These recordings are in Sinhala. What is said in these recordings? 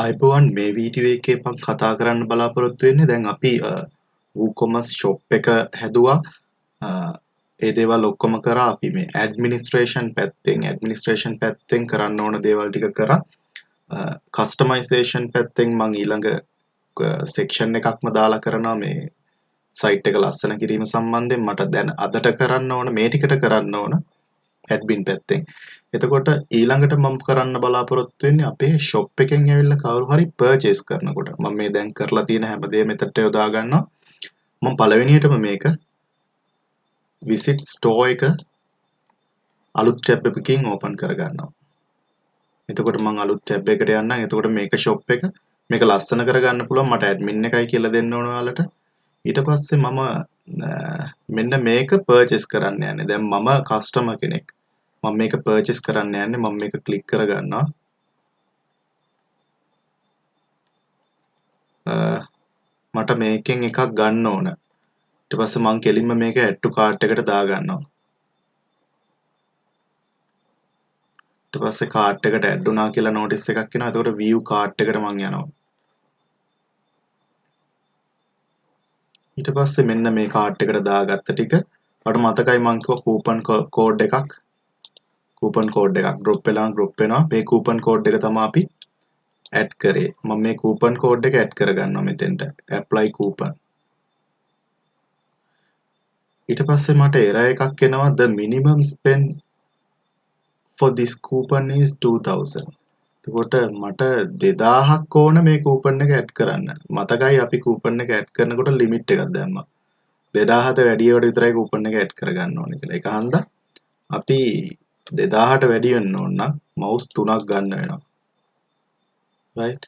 අයිබෝන් මේ වීඩියෝ එකේ මම කතා කරන්න බලාපොරොත්තු වෙන්නේ දැන් අපි WooCommerce shop එක හැදුවා. ඒ දේවල් ඔක්කොම කරා අපි මේ ඇඩ්මිනිස්ට්‍රේෂන් පැත්තෙන් කරන්න ඕන දේවල් ටික කරා. කස්ටමයිසේෂන් පැත්තෙන් මම ඊළඟ සෙක්ෂන් එකක්ම දාලා කරනවා මේ සයිට් එක ලස්සන කිරීම සම්බන්ධයෙන්. මට දැන් අදට කරන්න ඕන මේ ටිකට කරන්න ඕන ඇඩ්මින් පැත්තෙන්. එතකොට ඊළඟට මම කරන්න බලාපොරොත්තු වෙන්නේ අපේ shop එකෙන් ඇවිල්ලා කවුරු හරි purchase කරනකොට මම මේ දැන් කරලා තියෙන හැමදේම මෙතනට යොදා ගන්නවා. මම පළවෙනියටම මේක visit store එක අලුත් tab එකකින් open කර ගන්නවා. එතකොට මම අලුත් tab එකට යන්නම්. එතකොට මේක shop එක මේක ලස්සන කරගන්න පුළුවන්. මට admin එකයි කියලා දෙන්න ඕන ඔයාලට. ඊට පස්සේ මම මෙන්න මේක purchase කරන්න යන්නේ. දැන් මම customer කෙනෙක්. මම මේක purchase කරන්න යන්නේ. මම මේක click කරගන්නවා. මට මේකෙන් එකක් ගන්න ඕන. ඊට පස්සේ මම කෙලින්ම මේක add to cart එකට දා ගන්නවා. ඊට පස්සේ cart එකට add වුණා කියලා notice එකක් එනවා. එතකොට view cart එකට මම යනවා. ඊට පස්සේ මෙන්න මේ cart එකට දාගත්ත ටික මට මතකයි මම කිව්වා coupon code එකක් drop වෙනවා. මේ coupon code එක තමයි අපි add කරේ. මම මේ coupon code එක add කරගන්නවා මෙතෙන්ට. apply coupon. ඊට පස්සේ මට error එකක් එනවා the minimum spend for this coupon is 2000. එතකොට මට 2000ක් ඕන මේ coupon එක add කරන්න. මතකයි අපි coupon එක add කරනකොට limit එකක් දැම්මා. 2000ට වැඩි ඒවාට විතරයි coupon එක add කරගන්න ඕනේ කියලා. ඒක හන්දා අපි 2000ට වැඩි වෙන්න ඕන නම් mouse 3ක් ගන්න වෙනවා. right?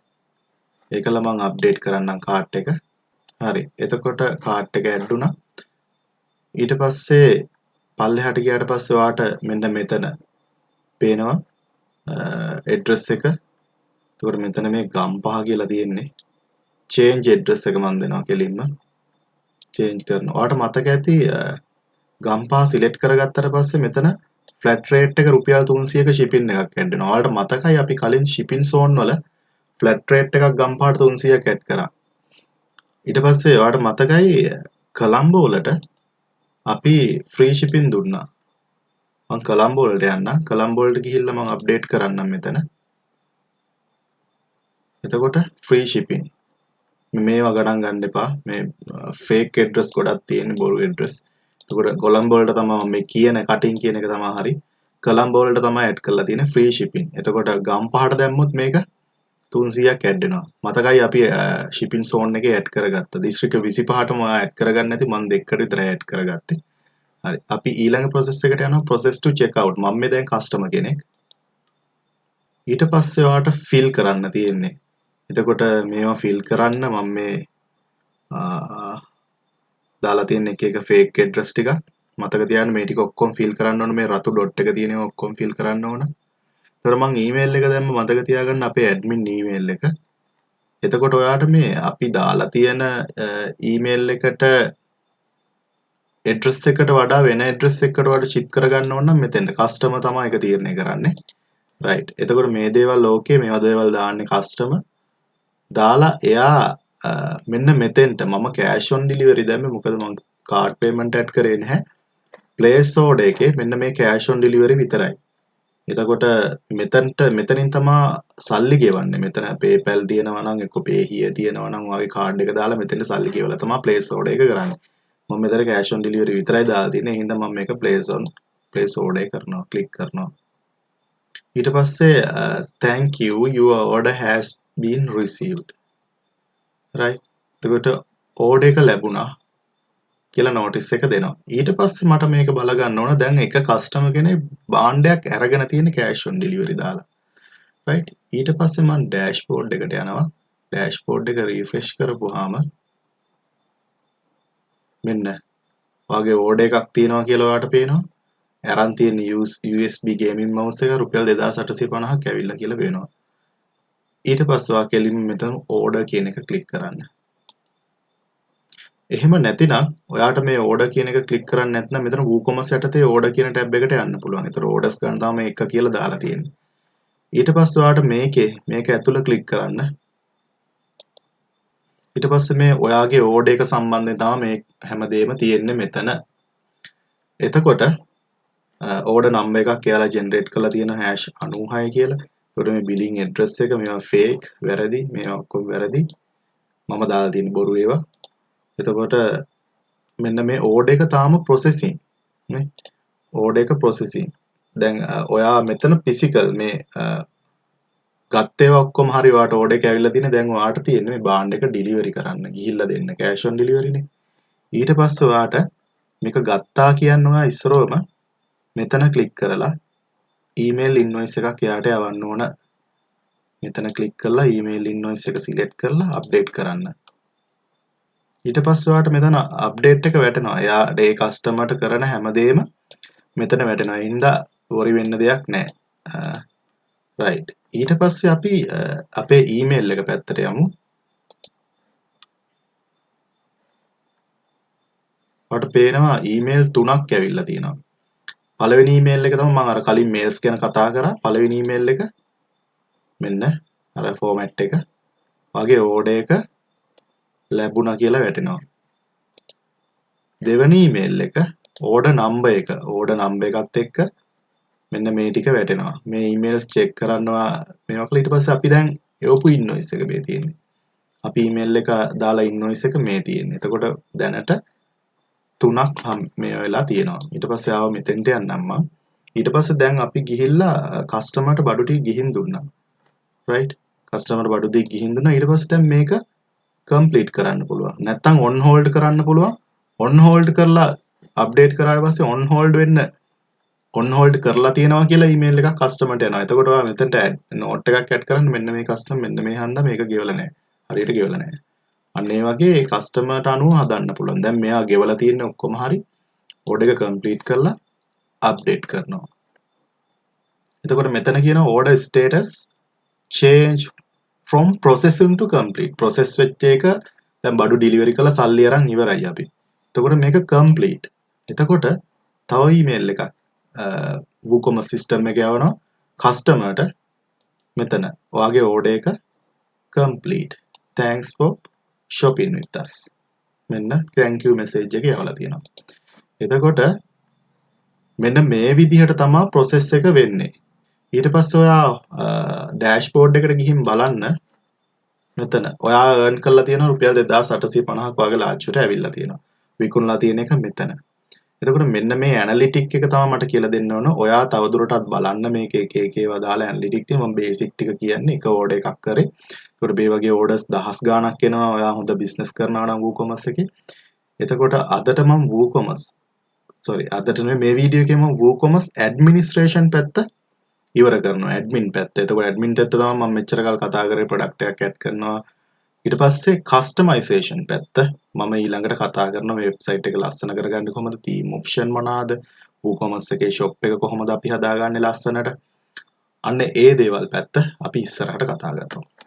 ඒකල මම update කරන්නම් cart එක. හරි. එතකොට cart එක add වුණා. ඊට පස්සේ පල්ලෙහාට ගියාට පස්සේ ඔයාට මෙන්න මෙතන පේනවා address එක. එතකොට මෙතන මේ ගම්පහ කියලා තියෙන්නේ. change address එක මම දෙනවා කෙලින්ම. change කරනවා. ඔයාට මතක ඇති ගම්පහ select කරගත්තට පස්සේ මෙතන flat rate එක රුපියල් 300ක shipping එකක් add වෙනවා. ඔයාලට මතකයි අපි කලින් shipping zone වල flat rate එකක් ගම්පහට 300ක් add කරා. ඊට පස්සේ ඔයාලට මතකයි කොලම්බෝ වලට අපි free shipping දුන්නා. මම කොලම්බෝ වලට යන්න. කොලම්බෝ වලට ගිහිල්ලා මම අප්ඩේට් කරන්නම් මෙතන. එතකොට free shipping. මේවා ගණන් ගන්න එපා. මේ fake address ගොඩක් තියෙන බොරු address. එතකොට කොලම්බෝ වලට තමයි මේ කියන කටින් කියන එක තමයි හරි. කොලම්බෝ වලට තමයි add කරලා තියෙන්නේ free shipping. එතකොට ගම්පහට දැම්මොත් මේක 300ක් add වෙනවා. මතකයි අපි shipping zone එකේ add කරගත්තා. දිස්ත්‍රික්ක 25ටම add කරගන්න නැති මම දෙකට විතරයි add කරගත්තේ. හරි. අපි ඊළඟ process එකට යනවා process to check out. මම මේ දැන් customer කෙනෙක්. ඊට පස්සේ ඔයාලට fill කරන්න තියෙන්නේ. එතකොට මේවා fill කරන්න මම මේ දාලා තියෙන එක fake address ටික මතක තියාගන්න මේ ටික ඔක්කොම fill කරන්න ඕන. මේ රතු dot එක තියෙන ඒවා ඔක්කොම fill කරන්න ඕන. ඒතර මම email එක දැම්ම මතක තියාගන්න අපේ admin email එක. එතකොට ඔයාට මේ අපි දාලා තියෙන email එකට address එකට වඩා වෙන address එකකට වඩා ship කරගන්න ඕන නම් මෙතෙන්ද customer තමයි ඒක තීරණය කරන්නේ. right. එතකොට මේ දේවල් ඕකේ මේවා දේවල් දාන්නේ customer. දාලා එයා මෙන්න මෙතෙන්ට මම cash on delivery දැම්මේ මොකද මම card payment add කරේ නැහැ. place order එකේ මෙන්න මේ cash on delivery විතරයි. එතකොට මෙතනින් තමයි සල්ලි ගෙවන්නේ. මෙතන PayPal තියෙනවා නම් එක්ක pay here තියෙනවා නම් ඔයාගේ card එක දාලා මෙතෙන්ට සල්ලි ගෙවලා තමයි place order එක කරන්නේ. මම මෙතන cash on delivery විතරයි දාලා තියෙන්නේ. ඒ හින්දා මම මේක place order කරනවා click කරනවා. ඊට පස්සේ thank you your order has been received. right. එතකොට order එක ලැබුණා කියලා notice එක දෙනවා. ඊට පස්සේ මට මේක බල ගන්න ඕන දැන් එක customer කෙනෙක් භාණ්ඩයක් අරගෙන තියෙන cash on delivery දාලා. right. ඊට පස්සේ මම dashboard එකට යනවා. dashboard එක refresh කරපුවාම මෙන්න ඔයාගේ order එකක් තියෙනවා කියලා ඔයාට පේනවා. අරන් තියෙන USB gaming mouse එක රුපියල් 2850ක් ඇවිල්ලා කියලා පේනවා. ඊට පස්සේ ඔයා කෙලින්ම මෙතන order කියන එක click කරන්න. එහෙම නැතිනම් ඔයාට මේ order කියන එක click කරන්න නැත්නම් මෙතන WooCommerce යටතේ order කියන tab එකට යන්න පුළුවන්. ඒතර orders ගන්න තමයි එක කියලා දාලා තියෙන්නේ. ඊට පස්සේ ඔයාලට මේක ඇතුළ ක්ලික් කරන්න. ඊට පස්සේ මේ ඔයාගේ ඕඩර් එක සම්බන්ධයෙන් තමයි මේ හැමදේම තියෙන්නේ මෙතන. එතකොට ඕඩර් නම්බර් එකක් එයාලා ජෙනරේට් කරලා තියෙන #96 කියලා. ඒකට මේ බිලින් ඇඩ්‍රස් එක මේවා ෆේක් වැරදි මේවා ඔක්කොම වැරදි. මම දාලා තියෙන බොරු ඒවා. එතකොට මෙන්න මේ ඕඩර් එක තාම ප්‍රොසෙසින් නේ. ඕඩර් එක ප්‍රොසෙසින්. දැන් ඔයා මෙතන ෆිසිකල් මේ ගත්ත ඒවා ඔක්කොම හරි ඔයාට ඕඩර් එක ඇවිල්ලා තියෙන. දැන් ඔයාට තියෙන්නේ මේ බාණ්ඩ එක ඩිලිවරි කරන්න ගිහිල්ලා දෙන්න. කෑෂ් ඔන් ඩිලිවරිනේ. ඊට පස්සේ ඔයාට මේක ගත්තා කියන්න ඔයා ඉස්සරවම මෙතන ක්ලික් කරලා ඊමේල් ඉන්වොයිස් එකක් එයාට යවන්න ඕන. මෙතන ක්ලික් කරලා ඊමේල් ඉන්වොයිස් එක සිලෙක්ට් කරලා අප්ඩේට් කරන්න. ඊට පස්සේ ඔයාට මෙතන අප්ඩේට් එක වැටෙනවා. එයාට ඒ කස්ටමර්ට කරන හැමදේම මෙතන වැටෙනවා. ඒ හින්දා worry වෙන්න දෙයක් නැහැ. right. ඊට පස්සේ අපි අපේ ඊමේල් එක පැත්තට යමු. ඔයාලට පේනවා ඊමේල් 3ක් ඇවිල්ලා තියෙනවා. පළවෙනි ඊමේල් එක තමයි මම අර කලින් මේල්ස් ගැන කතා කරා. පළවෙනි ඊමේල් එක මෙන්න අර ෆෝමැට් එක වගේ ඕඩර් එක ලැබුණා කියලා වැටෙනවා. දෙවෙනි ඊමේල් එක ඕඩර් නම්බර් එකත් එක්ක මෙන්න මේ ටික වැටෙනවා. මේ ඊමේල්ස් චෙක් කරනවා මේවා කළා ඊට පස්සේ අපි දැන් එවපු ඉන්වොයිස් එක මේ තියෙන්නේ. අපි ඊමේල් එක දාලා ඉන්වොයිස් එක මේ තියෙන්නේ. එතකොට දැනට 3ක් මේ වෙලා තියෙනවා. ඊට පස්සේ ආව මෙතෙන්ට යන්නම් මම. ඊට පස්සේ දැන් අපි ගිහිල්ලා කස්ටමර්ට බඩු ටික ගිහින් දුන්නා. right. කස්ටමර්ට බඩු ටික ගිහින් දුන්නා. ඊට පස්සේ දැන් මේක කම්ප්ලීට් කරන්න පුළුවන්. නැත්නම් ඔන් හෝල්ඩ් කරන්න පුළුවන්. ඔන් හෝල්ඩ් කරලා අප්ඩේට් කරාට පස්සේ ඔන් හෝල්ඩ් වෙන්න ඔන් හෝල්ඩ් කරලා තියෙනවා කියලා ඊමේල් එකක් කස්ටමර්ට එනවා. එතකොට ඔයා මෙතනට නෝට් එකක් ඇඩ් කරන්න මෙන්න මේ කස්ටමර් මෙන්න මේ හන්දා මේක ගෙවලා නැහැ. හරියට ගෙවලා නැහැ. අන්න ඒ වගේ ඒ කස්ටමර්ට අනුව හදන්න පුළුවන්. දැන් මෙයා ගෙවලා තියෙන ඔක්කොම හරි ඕඩර් එක කම්ප්ලීට් කරලා අප්ඩේට් කරනවා. එතකොට මෙතන කියනවා order status change from processing to complete. process වෙච්ච එක දැන් බඩු ඩිලිවරි කරලා සල්ලි අරන් ඉවරයි අපි. එතකොට මේක complete. එතකොට තව ඊමේල් එකක් WooCommerce system එක යවනවා කස්ටමර්ට මෙතන ඔයාගේ ඕඩර් එක complete. thanks for shopping with us. මෙන්න thank you message එක යවලා තියෙනවා. එතකොට මෙන්න මේ විදිහට තමයි process එක වෙන්නේ. ඊට පස්සේ ඔයා dashboard එකට ගිහින් බලන්න මෙතන ඔයා earn කරලා තියෙන රුපියල් 2850ක් වගේ ලාච්චුවට ඇවිල්ලා තියෙනවා. විකුණලා තියෙන එක මෙතන. එතකොට මෙන්න මේ ඇනලිටික් එක තමයි මට කියලා දෙන්න ඕන. ඔයා තවදුරටත් බලන්න මේක එක ඒවා දාලා ඇනලිටික් තියෙන මම බේසික් ටික කියන්නේ එක ඕඩර් එකක් කරේ. ඒකට මේ වගේ ඕඩර්ස් 1000 ගාණක් එනවා. ඔයා හොඳ බිස්නස් කරනවා නම් WooCommerce එකේ. එතකොට අදට මම අදට මේ වීඩියෝ එකේ මම WooCommerce ඇඩ්මිනිස්ට්‍රේෂන් පැත්ත ඉවර කරනවා. ඇඩ්මින් පැත්ත. එතකොට ඇඩ්මින් පැත්ත තමයි මම මෙච්චර කල් කතා කරේ ප්‍රොඩක්ට් එකක් ඇඩ් කරනවා. ඊට පස්සේ කස්ටමයිසේෂන් පැත්ත මම ඊළඟට කතා කරනවා වෙබ්සයිට් එක ලස්සන කරගන්න කොහොමද තීම් ඔප්ෂන් මොනවාද WooCommerce එකේ shop එක කොහොමද අපි හදාගන්නේ ලස්සනට අන්න ඒ දේවල් පැත්ත අපි ඉස්සරහට කතා කරනවා